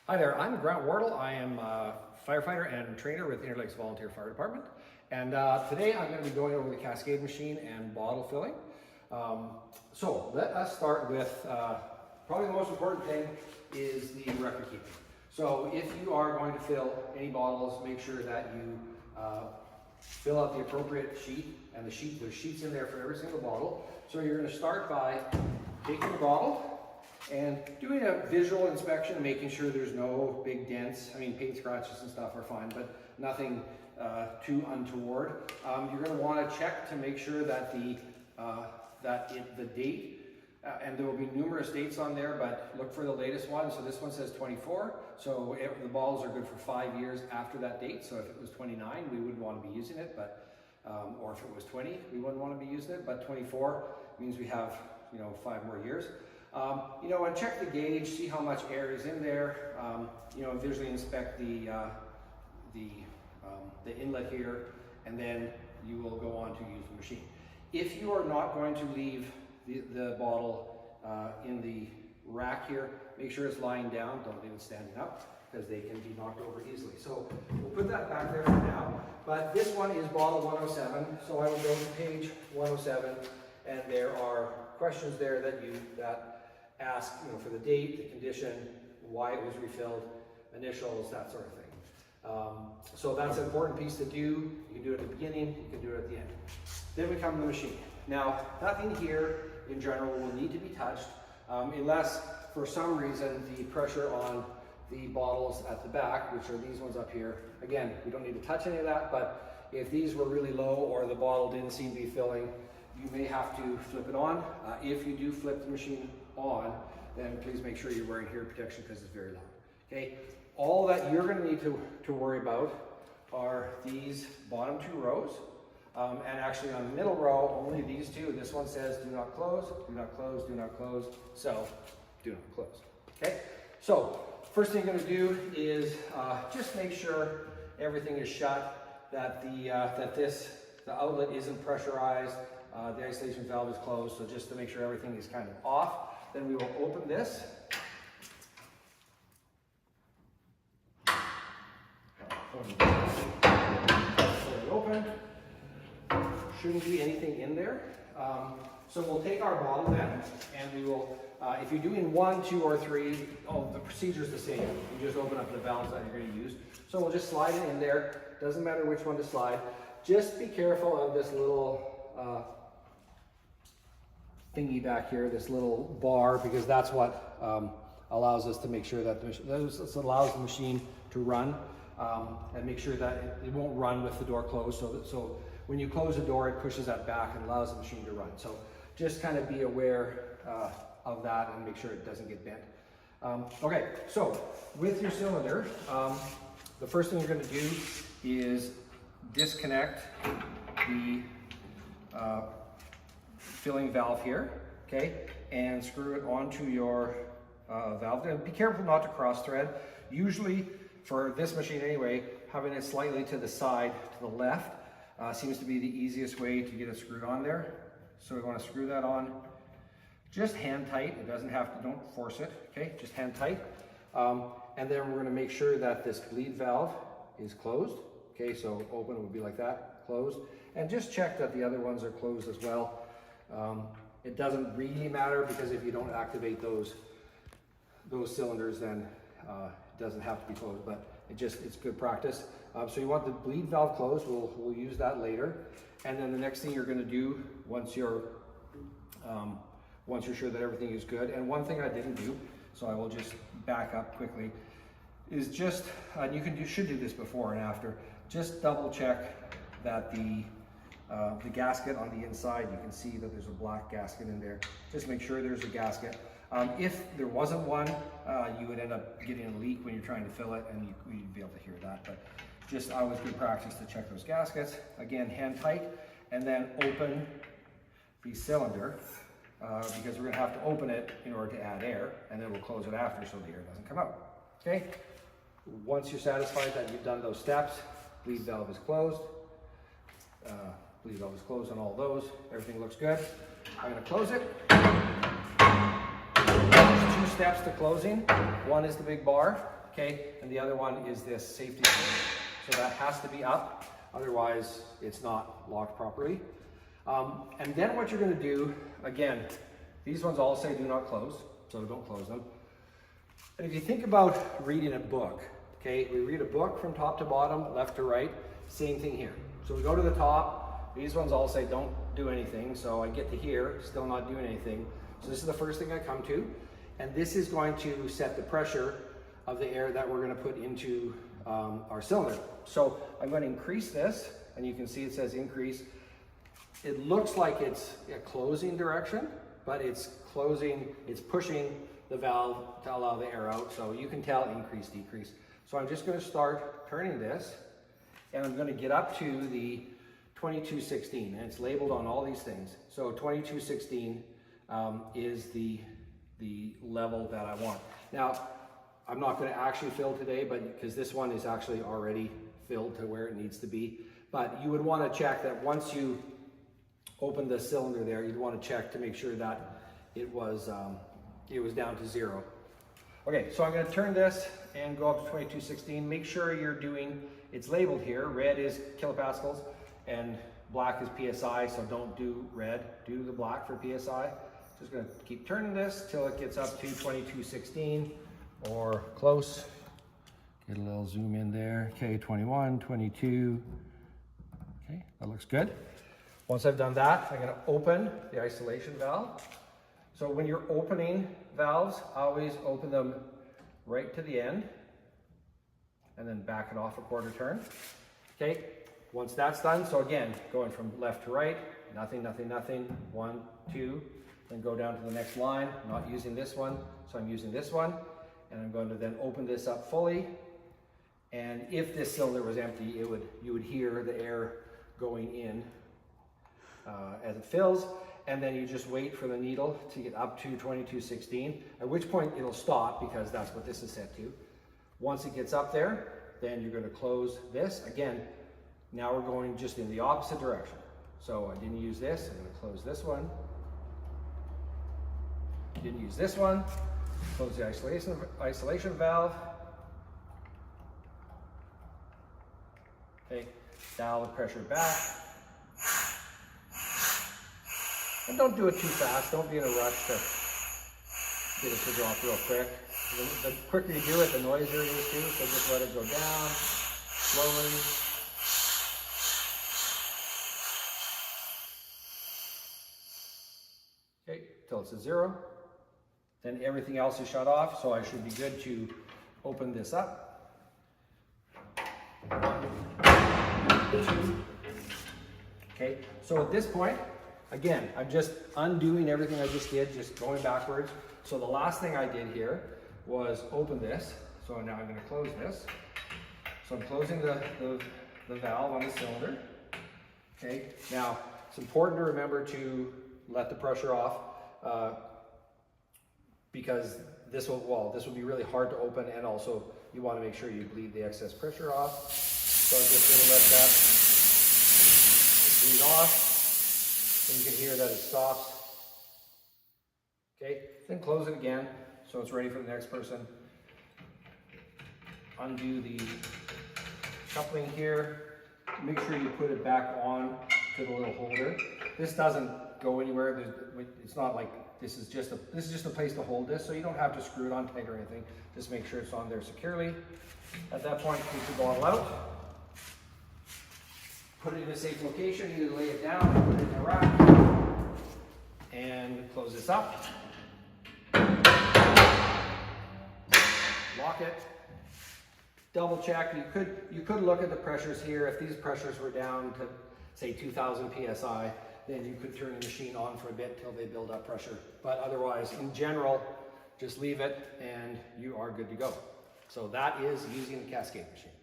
Hi there, I'm Grant Wardle. I am a firefighter and trainer with Interlakes Volunteer Fire Department. And today I'm going to be going over the cascade machine and bottle filling. So let us start with probably the most important thing is the record keeping. So if you are going to fill any bottles, make sure that you fill out the appropriate sheet, and there's sheets in there for every single bottle. So you're going to start by taking the bottle and doing a visual inspection, making sure there's no big dents. I mean, paint scratches and stuff are fine, but nothing too untoward. You're going to want to check to make sure that the date, and there will be numerous dates on there, but look for the latest one. So this one says 24, so the bottles are good for 5 years after that date. So if it was 29, we wouldn't want to be using it, but or if it was 20, we wouldn't want to be using it. But 24 means we have 5 more years. And check the gauge, see how much air is in there. Visually inspect the inlet here, and then you will go on to use the machine. If you are not going to leave the bottle in the rack here, make sure it's lying down. Don't leave it standing up, because they can be knocked over easily. So we'll put that back there for now. But this one is bottle 107, so I will go to page 107, and there are questions there that ask for the date, the condition, why it was refilled, initials, that sort of thing. So that's an important piece to do. You can do it at the beginning, you can do it at the end. Then we come to the machine. Now, nothing here in general will need to be touched unless for some reason the pressure on the bottles at the back, which are these ones up here, again, we don't need to touch any of that, but if these were really low or the bottle didn't seem to be filling, you may have to flip it on. If you do flip the machine on, then please make sure you're wearing hearing protection because it's very loud. Okay, all that you're going to need to worry about are these bottom 2 rows, and actually on the middle row, only these two. This one says do not close, do not close, do not close, so do not close. Okay, so first thing you're going to do is just make sure everything is shut, that the outlet isn't pressurized. The isolation valve is closed, so just to make sure everything is kind of off. Then we will open this. Open. Shouldn't be anything in there. So we'll take our bottle then, and we will, if you're doing 1, 2, or 3, the procedure is the same. You just open up the valves that you're going to use. So we'll just slide it in there. Doesn't matter which one to slide. Just be careful of this little thingy back here, this little bar, because that's what allows us to make sure that this allows the machine to run, and make sure that it won't run with the door closed. So when you close the door, it pushes that back and allows the machine to run. So just kind of be aware of that and make sure it doesn't get bent. Okay, so with your cylinder, the first thing you're going to do is disconnect the filling valve here, okay, and screw it onto your valve. And be careful not to cross thread. Usually, for this machine anyway, having it slightly to the side, to the left, seems to be the easiest way to get it screwed on there. So we want to screw that on just hand tight. It doesn't have to, don't force it, okay, just hand tight. And then we're going to make sure that this bleed valve is closed. Okay, so open would be like that, closed. And just check that the other ones are closed as well. It doesn't really matter, because if you don't activate those cylinders, then it doesn't have to be closed, but it's good practice. So you want the bleed valve closed. We'll use that later. And then the next thing you're going to do once you're sure that everything is good, and one thing I didn't do, so I will just back up quickly, is just, you should do this before and after, just double check that the gasket on the inside, you can see that there's a black gasket in there. Just make sure there's a gasket. If there wasn't one, you would end up getting a leak when you're trying to fill it, and you'd be able to hear that. But just always good practice to check those gaskets. Again, hand tight, and then open the cylinder, because we're going to have to open it in order to add air, and then we'll close it after so the air doesn't come out. Okay? Once you're satisfied that you've done those steps, bleed valve is closed. Bleed valve is closed on all those. Everything looks good. I'm going to close it. There's 2 steps to closing. One is the big bar. okay? And the other one is this safety switch. So that has to be up, otherwise it's not locked properly. And then what you're gonna do, again, these ones all say do not close, so don't close them. And if you think about reading a book, okay, we read a book from top to bottom, left to right, same thing here. So we go to the top, these ones all say don't do anything, so I get to here, still not doing anything. So this is the first thing I come to, and this is going to set the pressure of the air that we're gonna put into our cylinder. So I'm going to increase this, and you can see it says increase. It looks like it's a closing direction, but it's closing, it's pushing the valve to allow the air out. So you can tell increase, decrease. So I'm just going to start turning this, and I'm going to get up to the 2216, and it's labeled on all these things. So 2216 is the level that I want. Now, I'm not going to actually fill today, but because this one is actually already filled to where it needs to be. But you would want to check that once you open the cylinder there, you'd want to check to make sure that it was down to 0. Okay, so I'm going to turn this and go up to 2216. Make sure you're doing, it's labeled here, red is kilopascals and black is PSI, so don't do red, do the black for PSI. Just going to keep turning this till it gets up to 2216. Or close, get a little zoom in there. Okay, 21, 22, okay, that looks good. Once I've done that, I'm gonna open the isolation valve. So when you're opening valves, always open them right to the end and then back it off a quarter turn. Okay, once that's done, so again, going from left to right, nothing, nothing, nothing, 1, 2, then go down to the next line. I'm not using this one, so I'm using this one. And I'm going to then open this up fully. And if this cylinder was empty, you would hear the air going in as it fills. And then you just wait for the needle to get up to 2216, at which point it'll stop because that's what this is set to. Once it gets up there, then you're going to close this. Again, now we're going just in the opposite direction. So I didn't use this, I'm going to close this one. Didn't use this one. Close the isolation valve. Okay, dial the pressure back. And don't do it too fast. Don't be in a rush to get it to drop real quick. The quicker you do it, the noisier it is too, so just let it go down slowly. Okay, till it's a 0. Then everything else is shut off, so I should be good to open this up. 1, 2. Okay, so at this point, again, I'm just undoing everything I just did, just going backwards. So the last thing I did here was open this. So now I'm going to close this. So I'm closing the valve on the cylinder. Okay, now it's important to remember to let the pressure off. Because this will be really hard to open, and also you want to make sure you bleed the excess pressure off. So I'm just going to let that bleed off, and you can hear that it stops. Okay, then close it again so it's ready for the next person. Undo the coupling here. Make sure you put it back on to the little holder. This doesn't go anywhere. It's not like this is just a place to hold this, so you don't have to screw it on tight or anything. Just make sure it's on there securely. At that point, take the bottle out, put it in a safe location, either lay it down or put it in a rack, and close this up. Lock it. Double check. You could look at the pressures here. If these pressures were down to say 2000 psi, then you could turn the machine on for a bit till they build up pressure. But otherwise, in general, just leave it and you are good to go. So that is using the cascade machine.